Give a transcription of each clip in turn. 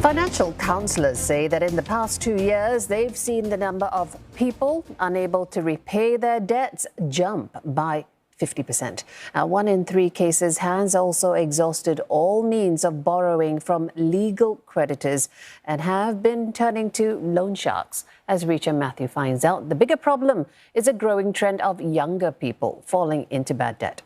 Financial counsellors say that in the past 2 years, they've seen the number of people unable to repay their debts jump by 50%. Now, 1 in 3 cases has also exhausted all means of borrowing from legal creditors and have been turning to loan sharks. As Reacher Matthew finds out, the bigger problem is a growing trend of younger people falling into bad debt.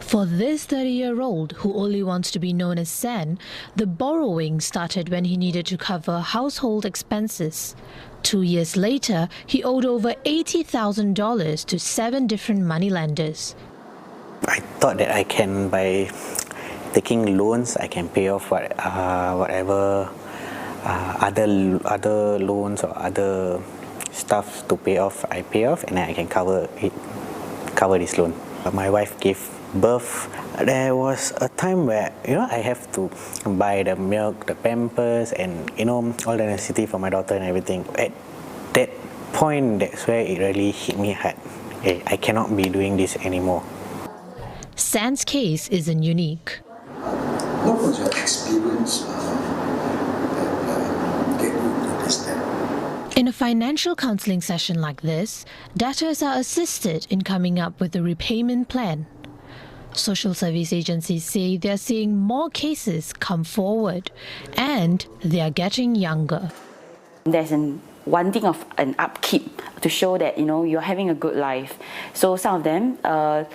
For this 30-year-old, who only wants to be known as Sen, the borrowing started when he needed to cover household expenses. 2 years later, he owed over $80,000 to 7 different moneylenders. I thought that I can, by taking loans, I can pay off whatever other loans or other stuff to pay off, I pay off, and then I can cover this loan. My wife gave birth. There was a time where I have to buy the milk, the pampers, and all the necessity for my daughter and everything. At that point, that's where it really hit me hard. Hey, I cannot be doing this anymore. San's case isn't unique. What was your experience getting into this debt? In a financial counselling session like this, debtors are assisted in coming up with a repayment plan. Social service agencies say they're seeing more cases come forward and they are getting younger. There's one thing of an upkeep to show that you're having a good life. So some of them, a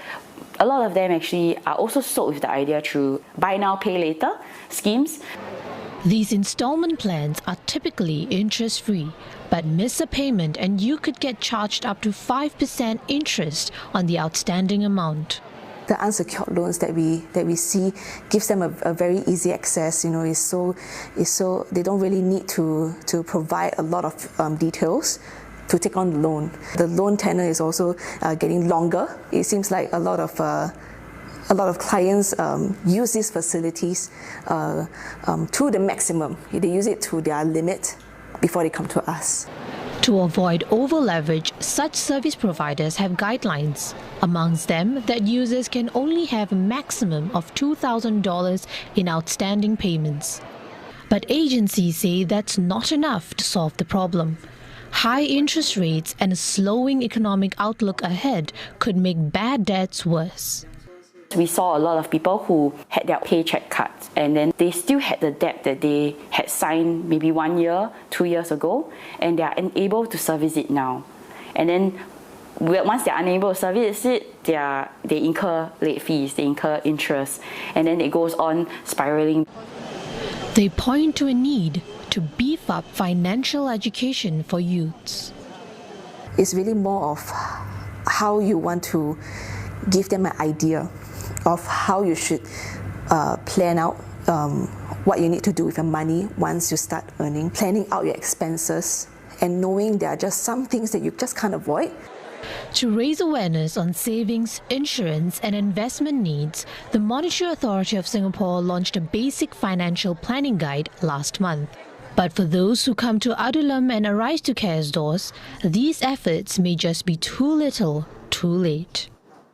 lot of them actually are also sold with the idea through buy now, pay later schemes. These installment plans are typically interest-free, but miss a payment and you could get charged up to 5% interest on the outstanding amount. The unsecured loans that we see gives them a very easy access. Is so they don't really need to provide a lot of details to take on the loan. The loan tenor is also getting longer. It seems like a lot of clients use these facilities to the maximum. They use it to their limit before they come to us. To avoid over-leverage, such service providers have guidelines. Amongst them, that users can only have a maximum of $2,000 in outstanding payments. But agencies say that's not enough to solve the problem. High interest rates and a slowing economic outlook ahead could make bad debts worse. We saw a lot of people who had their paycheck cut and then they still had the debt that they had signed maybe 1 year, 2 years ago, and they are unable to service it now. And then once they are unable to service it, they incur late fees, they incur interest, and then it goes on spiraling. They point to a need to beef up financial education for youths. It's really more of how you want to give them an idea of how you should plan out what you need to do with your money once you start earning, planning out your expenses, and knowing there are just some things that you just can't avoid. To raise awareness on savings, insurance and investment needs, the Monetary Authority of Singapore launched a basic financial planning guide last month. But for those who come to Adulam and Arise to Care's doors, these efforts may just be too little, too late.